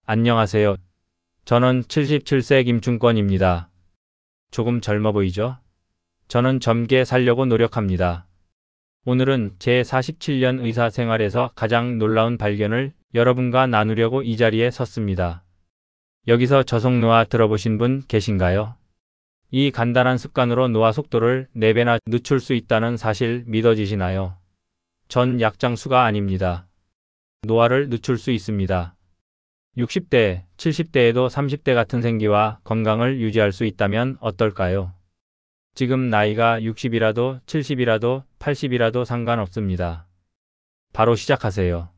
안녕하세요. 저는 77세 김충권입니다. 조금 젊어 보이죠? 저는 젊게 살려고 노력합니다. 오늘은 제 47년 의사 생활에서 가장 놀라운 발견을 여러분과 나누려고 이 자리에 섰습니다. 여기서 저속노화 들어보신 분 계신가요? 이 간단한 습관으로 노화 속도를 4배나 늦출 수 있다는 사실 믿어지시나요? 전 약장수가 아닙니다. 노화를 늦출 수 있습니다. 60대, 70대에도 30대 같은 생기와 건강을 유지할 수 있다면 어떨까요? 지금 나이가 60이라도 70이라도 80이라도 상관없습니다. 바로 시작하세요.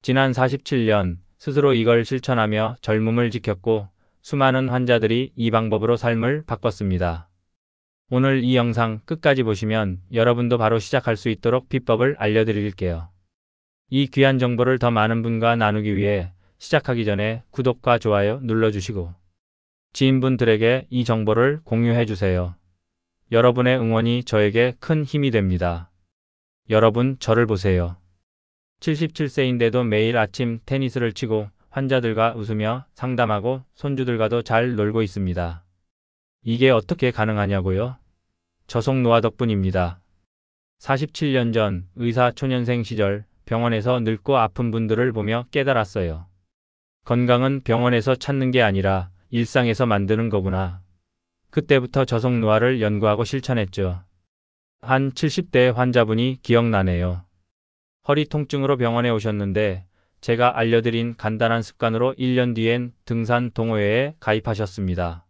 지난 47년 스스로 이걸 실천하며 젊음을 지켰고 수많은 환자들이 이 방법으로 삶을 바꿨습니다. 오늘 이 영상 끝까지 보시면 여러분도 바로 시작할 수 있도록 비법을 알려드릴게요. 이 귀한 정보를 더 많은 분과 나누기 위해 시작하기 전에 구독과 좋아요 눌러주시고 지인분들에게 이 정보를 공유해주세요. 여러분의 응원이 저에게 큰 힘이 됩니다. 여러분 저를 보세요. 77세인데도 매일 아침 테니스를 치고 환자들과 웃으며 상담하고 손주들과도 잘 놀고 있습니다. 이게 어떻게 가능하냐고요? 저속노화 덕분입니다. 47년 전 의사 초년생 시절 병원에서 늙고 아픈 분들을 보며 깨달았어요. 건강은 병원에서 찾는 게 아니라 일상에서 만드는 거구나. 그때부터 저속노화를 연구하고 실천했죠. 한 70대 환자분이 기억나네요. 허리 통증으로 병원에 오셨는데 제가 알려드린 간단한 습관으로 1년 뒤엔 등산 동호회에 가입하셨습니다.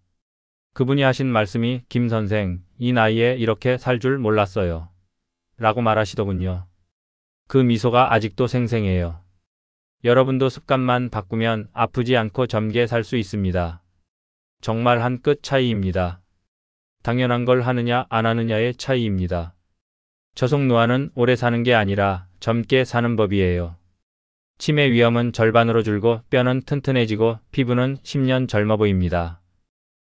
그분이 하신 말씀이 김 선생, 이 나이에 이렇게 살 줄 몰랐어요. 라고 말하시더군요. 그 미소가 아직도 생생해요. 여러분도 습관만 바꾸면 아프지 않고 젊게 살 수 있습니다. 정말 한 끗 차이입니다. 당연한 걸 하느냐 안 하느냐의 차이입니다. 저속노화는 오래 사는 게 아니라 젊게 사는 법이에요. 치매 위험은 절반으로 줄고 뼈는 튼튼해지고 피부는 10년 젊어 보입니다.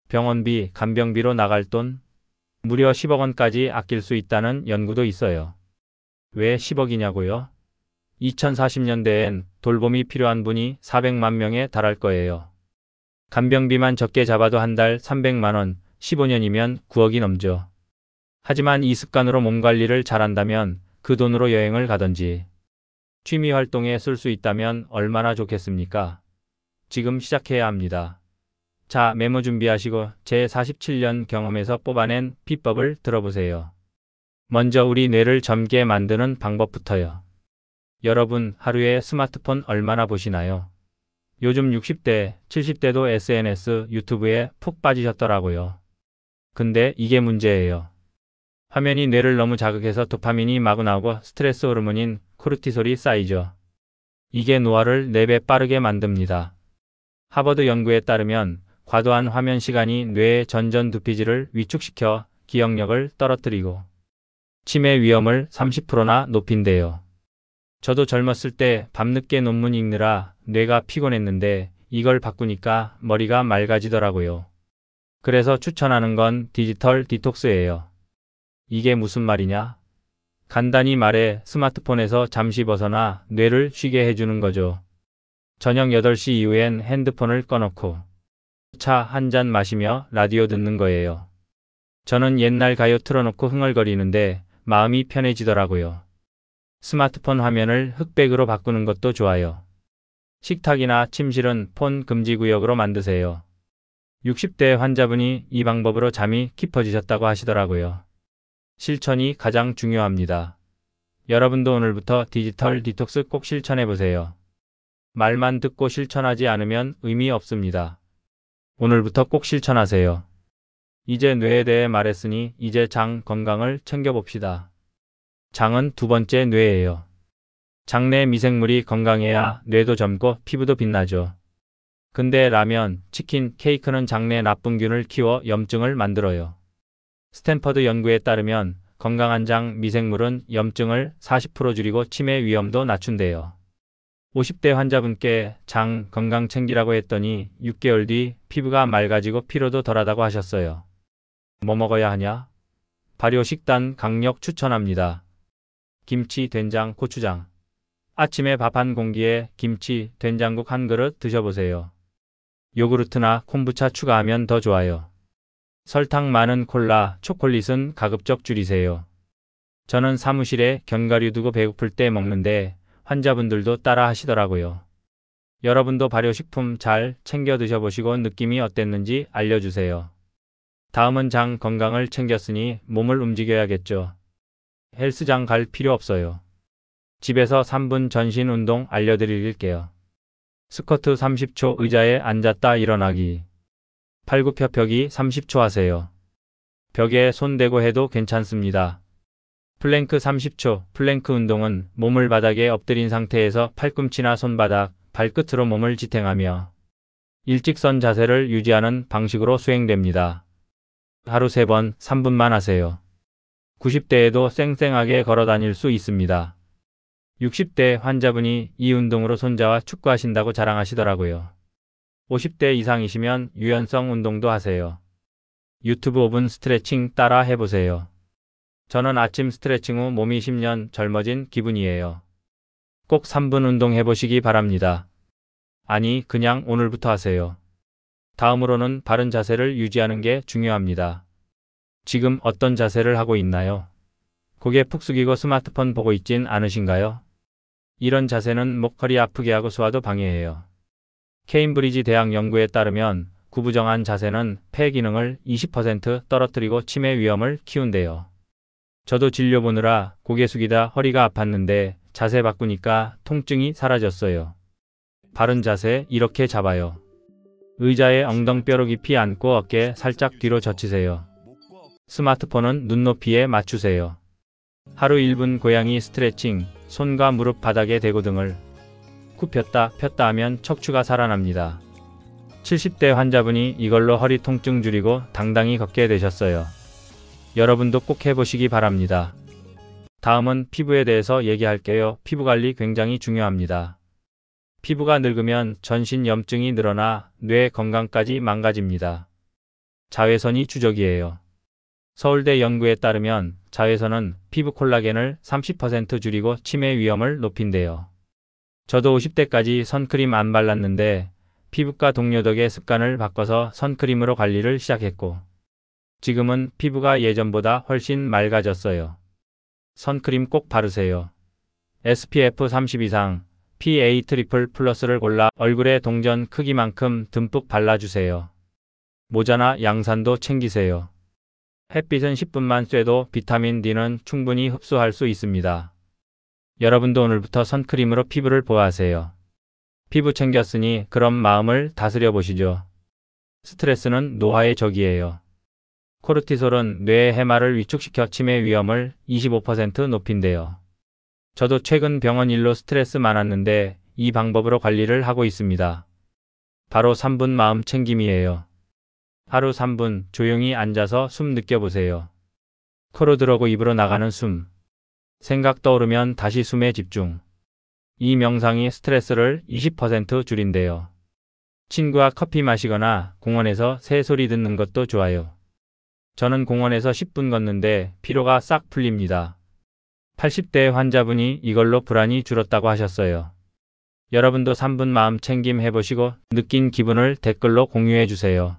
병원비, 간병비로 나갈 돈 무려 10억 원까지 아낄 수 있다는 연구도 있어요. 왜 10억이냐고요? 2040년대엔 돌봄이 필요한 분이 400만 명에 달할 거예요. 간병비만 적게 잡아도 한 달 300만 원, 15년이면 9억이 넘죠. 하지만 이 습관으로 몸 관리를 잘한다면 그 돈으로 여행을 가든지 취미 활동에 쓸 수 있다면 얼마나 좋겠습니까? 지금 시작해야 합니다. 자, 메모 준비하시고 제 47년 경험에서 뽑아낸 비법을 들어보세요. 먼저 우리 뇌를 젊게 만드는 방법부터요. 여러분 하루에 스마트폰 얼마나 보시나요? 요즘 60대, 70대도 SNS, 유튜브에 푹 빠지셨더라고요. 근데 이게 문제예요. 화면이 뇌를 너무 자극해서 도파민이 마구 나오고 스트레스 호르몬인 코르티솔이 쌓이죠. 이게 노화를 4배 빠르게 만듭니다. 하버드 연구에 따르면 과도한 화면 시간이 뇌의 전전두피질을 위축시켜 기억력을 떨어뜨리고 치매 위험을 30%나 높인대요. 저도 젊었을 때 밤늦게 논문 읽느라 뇌가 피곤했는데 이걸 바꾸니까 머리가 맑아지더라고요. 그래서 추천하는 건 디지털 디톡스예요. 이게 무슨 말이냐? 간단히 말해 스마트폰에서 잠시 벗어나 뇌를 쉬게 해주는 거죠. 저녁 8시 이후엔 핸드폰을 꺼놓고 차 한 잔 마시며 라디오 듣는 거예요. 저는 옛날 가요 틀어놓고 흥얼거리는데 마음이 편해지더라고요. 스마트폰 화면을 흑백으로 바꾸는 것도 좋아요. 식탁이나 침실은 폰 금지 구역으로 만드세요. 60대 환자분이 이 방법으로 잠이 깊어지셨다고 하시더라고요. 실천이 가장 중요합니다. 여러분도 오늘부터 디지털 디톡스 꼭 실천해보세요. 말만 듣고 실천하지 않으면 의미 없습니다. 오늘부터 꼭 실천하세요. 이제 뇌에 대해 말했으니 이제 장 건강을 챙겨봅시다. 장은 두 번째 뇌예요. 장내 미생물이 건강해야 뇌도 젊고 피부도 빛나죠. 근데 라면, 치킨, 케이크는 장내 나쁜균을 키워 염증을 만들어요. 스탠퍼드 연구에 따르면 건강한 장 미생물은 염증을 40% 줄이고 치매 위험도 낮춘대요. 50대 환자분께 장 건강 챙기라고 했더니 6개월 뒤 피부가 맑아지고 피로도 덜하다고 하셨어요. 뭐 먹어야 하냐? 발효 식단 강력 추천합니다. 김치, 된장, 고추장. 아침에 밥 한 공기에 김치, 된장국 한 그릇 드셔보세요. 요구르트나 콤부차 추가하면 더 좋아요. 설탕 많은 콜라, 초콜릿은 가급적 줄이세요. 저는 사무실에 견과류 두고 배고플 때 먹는데 환자분들도 따라 하시더라고요. 여러분도 발효식품 잘 챙겨 드셔보시고 느낌이 어땠는지 알려주세요. 다음은 장 건강을 챙겼으니 몸을 움직여야겠죠. 헬스장 갈 필요 없어요. 집에서 3분 전신 운동 알려드릴게요. 스쿼트 30초 의자에 앉았다 일어나기. 팔굽혀펴기 30초 하세요. 벽에 손 대고 해도 괜찮습니다. 플랭크 30초. 플랭크 운동은 몸을 바닥에 엎드린 상태에서 팔꿈치나 손바닥, 발끝으로 몸을 지탱하며 일직선 자세를 유지하는 방식으로 수행됩니다. 하루 3번 3분만 하세요. 90대에도 쌩쌩하게 걸어 다닐 수 있습니다. 60대 환자분이 이 운동으로 손자와 축구하신다고 자랑하시더라고요. 50대 이상이시면 유연성 운동도 하세요. 유튜브 5분 스트레칭 따라 해보세요. 저는 아침 스트레칭 후 몸이 10년 젊어진 기분이에요. 꼭 3분 운동 해보시기 바랍니다. 아니, 그냥 오늘부터 하세요. 다음으로는 바른 자세를 유지하는 게 중요합니다. 지금 어떤 자세를 하고 있나요? 고개 푹 숙이고 스마트폰 보고 있진 않으신가요? 이런 자세는 목, 허리 아프게 하고 소화도 방해해요. 케임브리지 대학 연구에 따르면 구부정한 자세는 폐 기능을 20% 떨어뜨리고 치매 위험을 키운대요. 저도 진료 보느라 고개 숙이다 허리가 아팠는데 자세 바꾸니까 통증이 사라졌어요. 바른 자세 이렇게 잡아요. 의자에 엉덩뼈로 깊이 앉고 어깨 살짝 뒤로 젖히세요. 스마트폰은 눈높이에 맞추세요. 하루 1분 고양이 스트레칭, 손과 무릎 바닥에 대고 등을 굽혔다 폈다 하면 척추가 살아납니다. 70대 환자분이 이걸로 허리 통증 줄이고 당당히 걷게 되셨어요. 여러분도 꼭 해보시기 바랍니다. 다음은 피부에 대해서 얘기할게요. 피부 관리 굉장히 중요합니다. 피부가 늙으면 전신 염증이 늘어나 뇌 건강까지 망가집니다. 자외선이 주적이에요. 서울대 연구에 따르면 자외선은 피부 콜라겐을 30% 줄이고 치매 위험을 높인대요. 저도 50대까지 선크림 안 발랐는데 피부과 동료 덕에 습관을 바꿔서 선크림으로 관리를 시작했고 지금은 피부가 예전보다 훨씬 맑아졌어요. 선크림 꼭 바르세요. SPF 30 이상 PA 트리플 플러스를 골라 얼굴에 동전 크기만큼 듬뿍 발라주세요. 모자나 양산도 챙기세요. 햇빛은 10분만 쐬도 비타민 D는 충분히 흡수할 수 있습니다. 여러분도 오늘부터 선크림으로 피부를 보호하세요. 피부 챙겼으니 그럼 마음을 다스려 보시죠. 스트레스는 노화의 적이에요. 코르티솔은 뇌의 해마를 위축시켜 치매 위험을 25% 높인대요. 저도 최근 병원 일로 스트레스 많았는데 이 방법으로 관리를 하고 있습니다. 바로 3분 마음 챙김이에요. 하루 3분 조용히 앉아서 숨 느껴보세요. 코로 들어오고 입으로 나가는 숨. 생각 떠오르면 다시 숨에 집중. 이 명상이 스트레스를 20% 줄인대요. 친구와 커피 마시거나 공원에서 새 소리 듣는 것도 좋아요. 저는 공원에서 10분 걷는데 피로가 싹 풀립니다. 80대 환자분이 이걸로 불안이 줄었다고 하셨어요. 여러분도 3분 마음 챙김 해보시고 느낀 기분을 댓글로 공유해 주세요.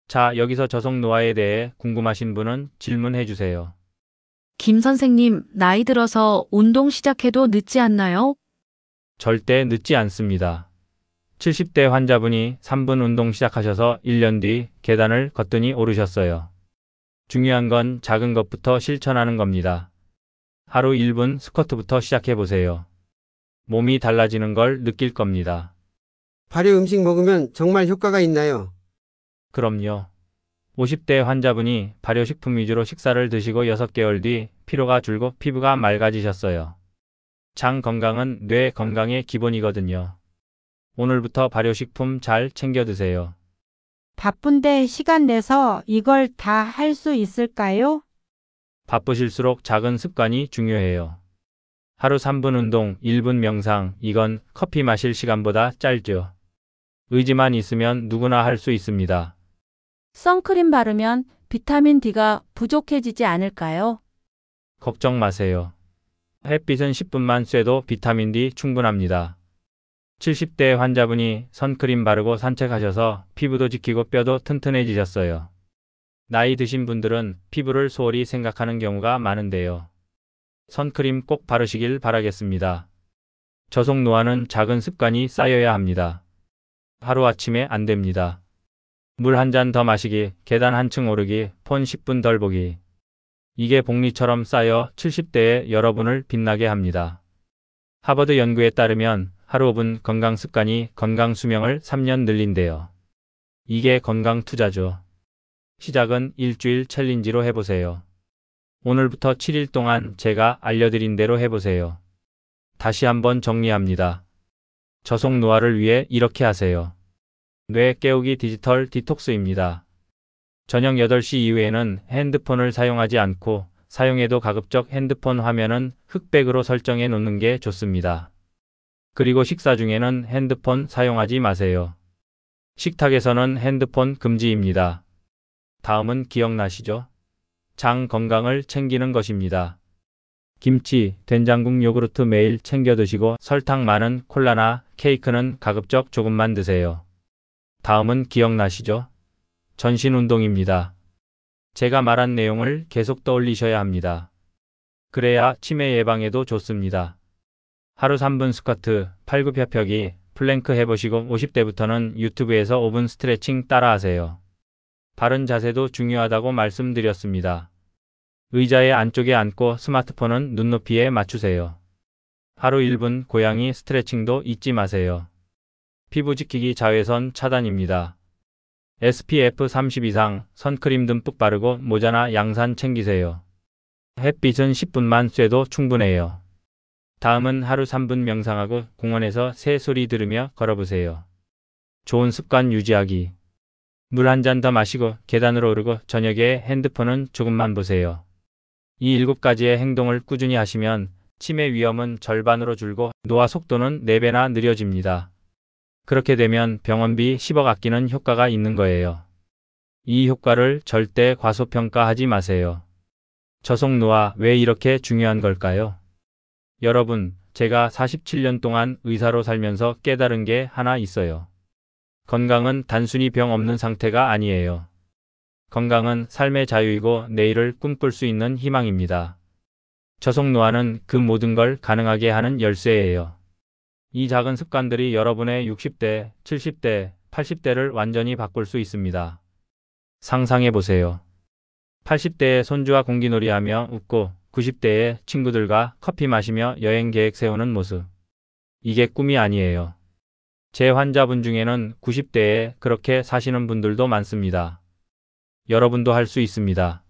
자, 여기서 저속 노화에 대해 궁금하신 분은 질문해 주세요. 김 선생님, 나이 들어서 운동 시작해도 늦지 않나요? 절대 늦지 않습니다. 70대 환자분이 3분 운동 시작하셔서 1년 뒤 계단을 거뜬히 오르셨어요. 중요한 건 작은 것부터 실천하는 겁니다. 하루 1분 스쿼트부터 시작해 보세요. 몸이 달라지는 걸 느낄 겁니다. 발효 음식 먹으면 정말 효과가 있나요? 그럼요. 50대 환자분이 발효식품 위주로 식사를 드시고 6개월 뒤 피로가 줄고 피부가 맑아지셨어요. 장 건강은 뇌 건강의 기본이거든요. 오늘부터 발효식품 잘 챙겨 드세요. 바쁜데 시간 내서 이걸 다 할 수 있을까요? 바쁘실수록 작은 습관이 중요해요. 하루 3분 운동, 1분 명상, 이건 커피 마실 시간보다 짧죠. 의지만 있으면 누구나 할 수 있습니다. 선크림 바르면 비타민 D가 부족해지지 않을까요? 걱정 마세요. 햇빛은 10분만 쐬도 비타민 D 충분합니다. 70대 환자분이 선크림 바르고 산책하셔서 피부도 지키고 뼈도 튼튼해지셨어요. 나이 드신 분들은 피부를 소홀히 생각하는 경우가 많은데요. 선크림 꼭 바르시길 바라겠습니다. 저속 노화는 작은 습관이 쌓여야 합니다. 하루아침에 안 됩니다. 물 한 잔 더 마시기, 계단 한층 오르기, 폰 10분 덜 보기. 이게 복리처럼 쌓여 70대의 여러분을 빛나게 합니다. 하버드 연구에 따르면 하루 5분 건강 습관이 건강 수명을 3년 늘린대요. 이게 건강 투자죠. 시작은 일주일 챌린지로 해보세요. 오늘부터 7일 동안 제가 알려드린 대로 해보세요. 다시 한번 정리합니다. 저속 노화를 위해 이렇게 하세요. 뇌 깨우기 디지털 디톡스입니다. 저녁 8시 이후에는 핸드폰을 사용하지 않고 사용해도 가급적 핸드폰 화면은 흑백으로 설정해 놓는 게 좋습니다. 그리고 식사 중에는 핸드폰 사용하지 마세요. 식탁에서는 핸드폰 금지입니다. 다음은 기억나시죠? 장 건강을 챙기는 것입니다. 김치, 된장국, 요구르트 매일 챙겨 드시고 설탕 많은 콜라나 케이크는 가급적 조금만 드세요. 다음은 기억나시죠? 전신 운동입니다. 제가 말한 내용을 계속 떠올리셔야 합니다. 그래야 치매 예방에도 좋습니다. 하루 3분 스쿼트, 팔굽혀펴기, 플랭크 해보시고 50대부터는 유튜브에서 5분 스트레칭 따라하세요. 바른 자세도 중요하다고 말씀드렸습니다. 의자의 안쪽에 앉고 스마트폰은 눈높이에 맞추세요. 하루 1분 고양이 스트레칭도 잊지 마세요. 피부 지키기 자외선 차단입니다. SPF 30 이상 선크림 듬뿍 바르고 모자나 양산 챙기세요. 햇빛은 10분만 쐬도 충분해요. 다음은 하루 3분 명상하고 공원에서 새 소리 들으며 걸어보세요. 좋은 습관 유지하기. 물 한 잔 더 마시고 계단으로 오르고 저녁에 핸드폰은 조금만 보세요. 이 7가지의 행동을 꾸준히 하시면 치매 위험은 절반으로 줄고 노화 속도는 4배나 느려집니다. 그렇게 되면 병원비 10억 아끼는 효과가 있는 거예요. 이 효과를 절대 과소평가하지 마세요. 저속 노화 왜 이렇게 중요한 걸까요? 여러분, 제가 47년 동안 의사로 살면서 깨달은 게 하나 있어요. 건강은 단순히 병 없는 상태가 아니에요. 건강은 삶의 자유이고 내일을 꿈꿀 수 있는 희망입니다. 저속 노화는 그 모든 걸 가능하게 하는 열쇠예요. 이 작은 습관들이 여러분의 60대, 70대, 80대를 완전히 바꿀 수 있습니다. 상상해 보세요. 80대에 손주와 공기놀이하며 웃고 90대에 친구들과 커피 마시며 여행 계획 세우는 모습. 이게 꿈이 아니에요. 제 환자분 중에는 90대에 그렇게 사시는 분들도 많습니다. 여러분도 할 수 있습니다.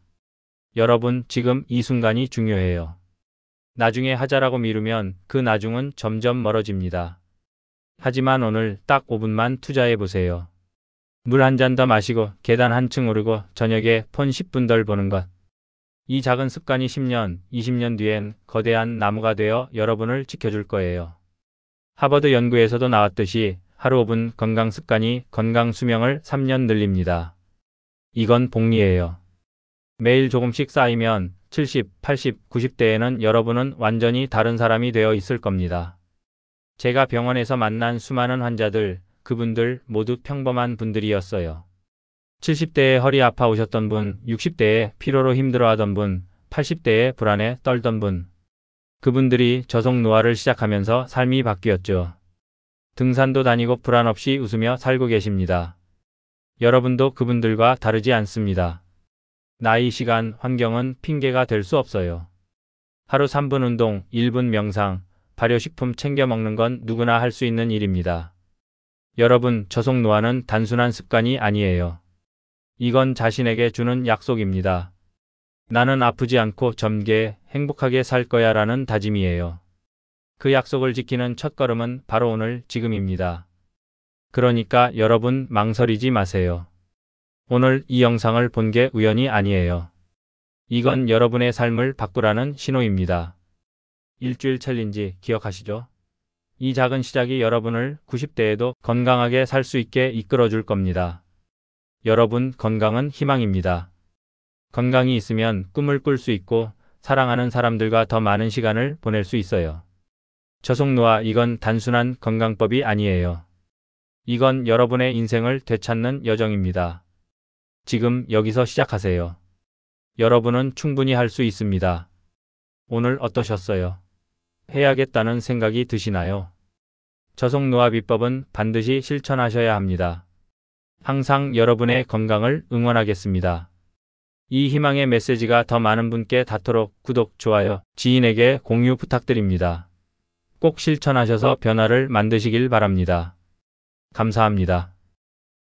여러분, 지금 이 순간이 중요해요. 나중에 하자라고 미루면 그 나중은 점점 멀어집니다. 하지만 오늘 딱 5분만 투자해 보세요. 물 한 잔 더 마시고 계단 한층 오르고 저녁에 폰 10분 덜 보는 것. 이 작은 습관이 10년, 20년 뒤엔 거대한 나무가 되어 여러분을 지켜줄 거예요. 하버드 연구에서도 나왔듯이 하루 5분 건강 습관이 건강 수명을 3년 늘립니다. 이건 복리예요. 매일 조금씩 쌓이면 70, 80, 90대에는 여러분은 완전히 다른 사람이 되어 있을 겁니다. 제가 병원에서 만난 수많은 환자들, 그분들 모두 평범한 분들이었어요. 70대에 허리 아파 오셨던 분, 60대에 피로로 힘들어하던 분, 80대에 불안에 떨던 분. 그분들이 저속 노화를 시작하면서 삶이 바뀌었죠. 등산도 다니고 불안 없이 웃으며 살고 계십니다. 여러분도 그분들과 다르지 않습니다. 나이, 시간, 환경은 핑계가 될 수 없어요. 하루 3분 운동, 1분 명상, 발효식품 챙겨 먹는 건 누구나 할 수 있는 일입니다. 여러분, 저속 노화는 단순한 습관이 아니에요. 이건 자신에게 주는 약속입니다. 나는 아프지 않고 젊게 행복하게 살 거야 라는 다짐이에요. 그 약속을 지키는 첫걸음은 바로 오늘 지금입니다. 그러니까 여러분 망설이지 마세요. 오늘 이 영상을 본 게 우연이 아니에요. 이건 여러분의 삶을 바꾸라는 신호입니다. 일주일 챌린지 기억하시죠? 이 작은 시작이 여러분을 90대에도 건강하게 살 수 있게 이끌어 줄 겁니다. 여러분, 건강은 희망입니다. 건강이 있으면 꿈을 꿀 수 있고 사랑하는 사람들과 더 많은 시간을 보낼 수 있어요. 저속노화, 이건 단순한 건강법이 아니에요. 이건 여러분의 인생을 되찾는 여정입니다. 지금 여기서 시작하세요. 여러분은 충분히 할 수 있습니다. 오늘 어떠셨어요? 해야겠다는 생각이 드시나요? 저속노화 비법은 반드시 실천하셔야 합니다. 항상 여러분의 건강을 응원하겠습니다. 이 희망의 메시지가 더 많은 분께 닿도록 구독, 좋아요, 지인에게 공유 부탁드립니다. 꼭 실천하셔서 변화를 만드시길 바랍니다. 감사합니다.